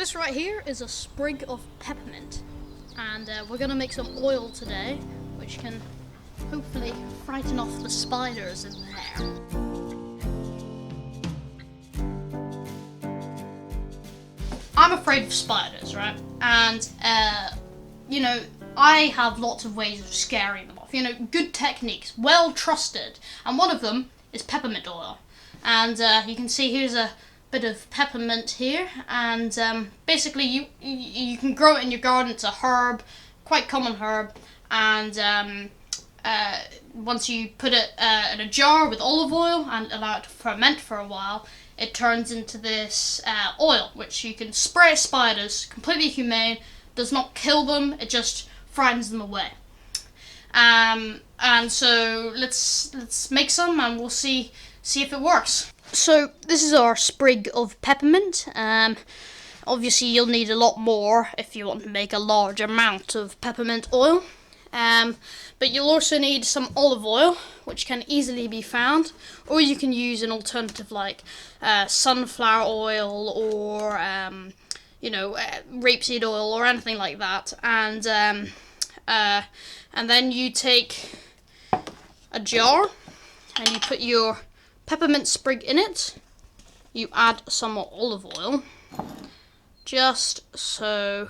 This right here is a sprig of peppermint, and we're gonna make some oil today, which can hopefully frighten off the spiders in there. I'm afraid of spiders, right? And you know, I have lots of ways of scaring them off. You know, good techniques, well trusted, and one of them is peppermint oil. And you can see here's a bit of peppermint here, and basically you can grow it in your garden. It's a herb, quite common herb, and once you put it in a jar with olive oil and allow it to ferment for a while, it turns into this oil which you can spray at spiders. Completely humane, does not kill them, it just frightens them away. And so let's make some and we'll see if it works. So this is our sprig of peppermint. Obviously you'll need a lot more if you want to make a large amount of peppermint oil. But you'll also need some olive oil, which can easily be found, or you can use an alternative like sunflower oil or rapeseed oil or anything like that. And then you take a jar and you put your peppermint sprig in it. You add some olive oil, just so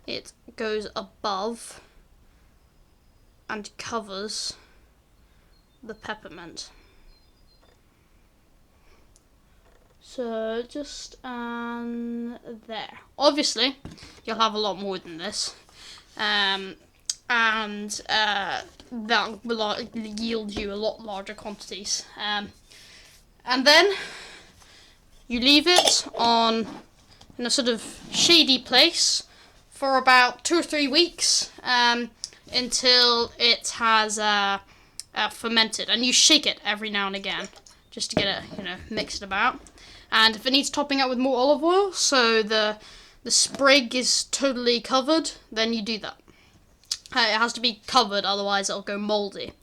it goes above and covers the peppermint. So just there. Obviously, you'll have a lot more than this, and that will yield you a lot larger quantities. And then you leave it in a sort of shady place for about 2 or 3 weeks. Until it has fermented, and you shake it every now and again just to get it, mixed about. And if it needs topping up with more olive oil, so the sprig is totally covered, then you do that. It has to be covered, otherwise it'll go moldy.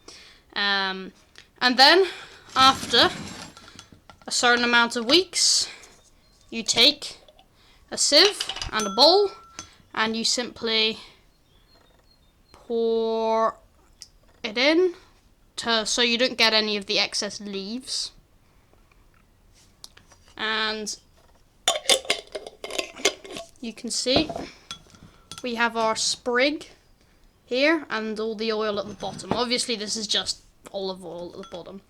And then after a certain amount of weeks, you take a sieve and a bowl, and you simply pour it in so you don't get any of the excess leaves. And you can see we have our sprig here and all the oil at the bottom. Obviously this is just olive oil at the bottom,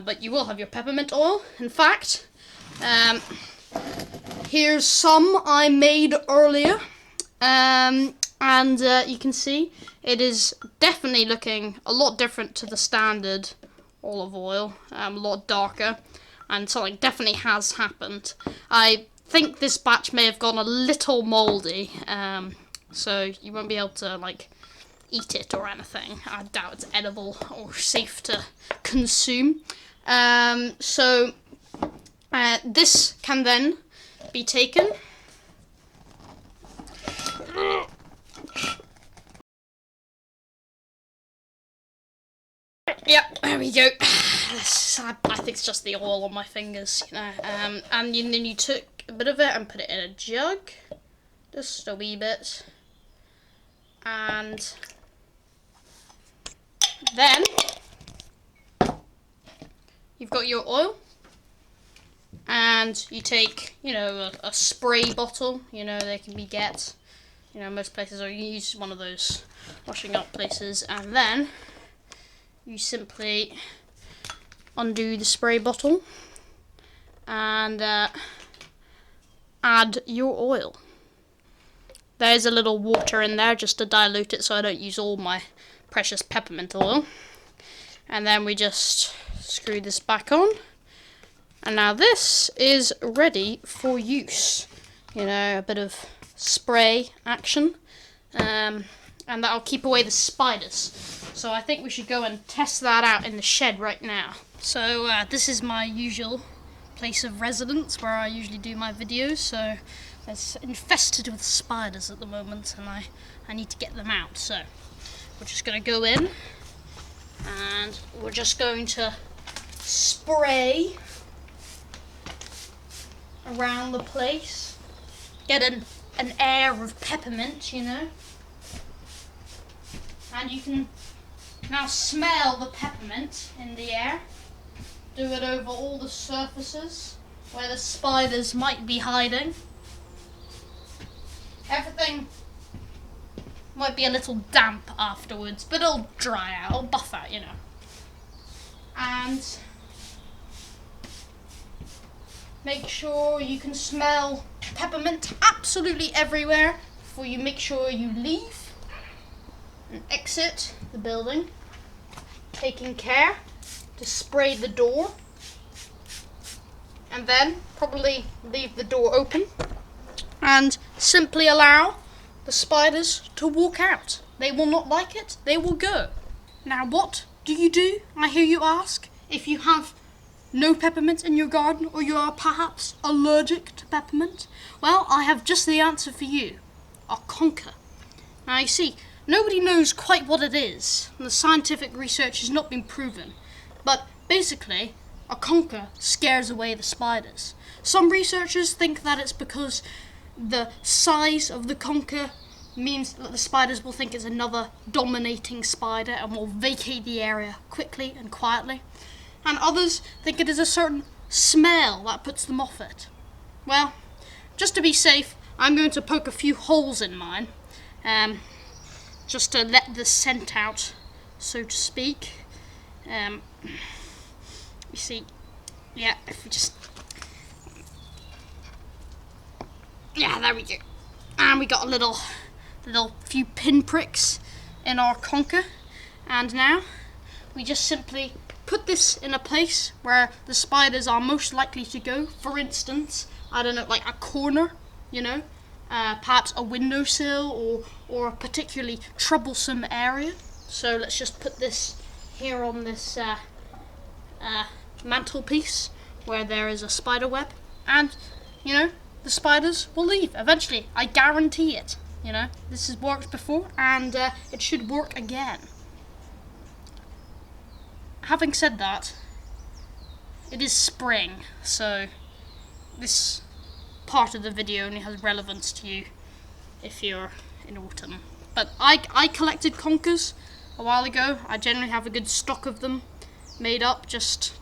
but you will have your peppermint oil. In fact, here's some I made earlier. And you can see it is definitely looking a lot different to the standard olive oil, a lot darker, and something definitely has happened. I think this batch may have gone a little mouldy, so you won't be able to eat it or anything. I doubt it's edible or safe to consume. So this can then be taken. Yep, there we go. I think it's just the oil on my fingers, and then you took a bit of it and put it in a jug, just a wee bit, and then you've got your oil, and you take, a spray bottle, they can be most places, or you can use one of those washing up places, and then you simply undo the spray bottle and add your oil. There's a little water in there just to dilute it so I don't use all my precious peppermint oil. And then we just screw this back on. And now this is ready for use. A bit of spray action. And that'll keep away the spiders. So I think we should go and test that out in the shed right now. So this is my usual place of residence where I usually do my videos. So it's infested with spiders at the moment, and I need to get them out. So we're just going to go in, and we're just going to spray around the place get an air of peppermint, you know. And you can now smell the peppermint in the air. Do it over all the surfaces where the spiders might be hiding. Everything might be a little damp afterwards, but it'll dry out, it'll buff out, you know. And make sure you can smell peppermint absolutely everywhere before you make sure you leave and exit the building, taking care to spray the door, and then probably leave the door open and simply allow the spiders to walk out. They will not like it, they will go. Now what do you do, I hear you ask, if you have no peppermint in your garden, or you are perhaps allergic to peppermint? Well, I have just the answer for you. A conker. Now you see, nobody knows quite what it is, and the scientific research has not been proven. But basically, a conker scares away the spiders. Some researchers think that it's because the size of the conker means that the spiders will think it's another dominating spider and will vacate the area quickly and quietly. And others think it is a certain smell that puts them off it. Well, just to be safe, I'm going to poke a few holes in mine, just to let the scent out, so to speak. You see, yeah, if we just, yeah, there we go. And we got a little few pinpricks in our conker, and now we just simply put this in a place where the spiders are most likely to go. For instance, I don't know, like a corner, you know, perhaps a windowsill or a particularly troublesome area. So let's just put this here on this mantelpiece where there is a spider web, and you know, the spiders will leave eventually. I guarantee it. You know, this has worked before, and it should work again. Having said that, it is spring, so this part of the video only has relevance to you if you're in autumn. But I collected conkers a while ago. I generally have a good stock of them made up, just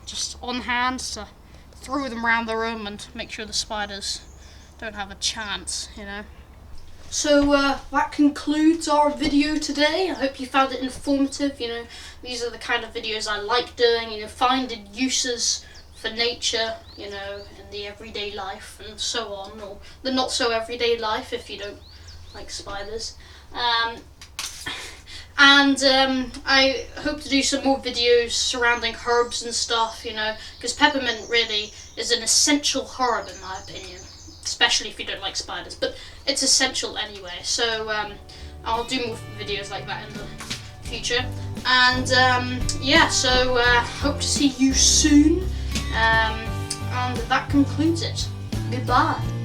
on hand, to throw them around the room and make sure the spiders don't have a chance, you know. So that concludes our video today. I hope you found it informative. You know, these are the kind of videos I like doing, you know, finding uses for nature, you know, in the everyday life and so on, or the not so everyday life if you don't like spiders. I hope to do some more videos surrounding herbs and stuff, you know, because peppermint really is an essential herb in my opinion, especially if you don't like spiders, but it's essential anyway. So I'll do more videos like that in the future, and yeah, so hope to see you soon, and that concludes it. Goodbye.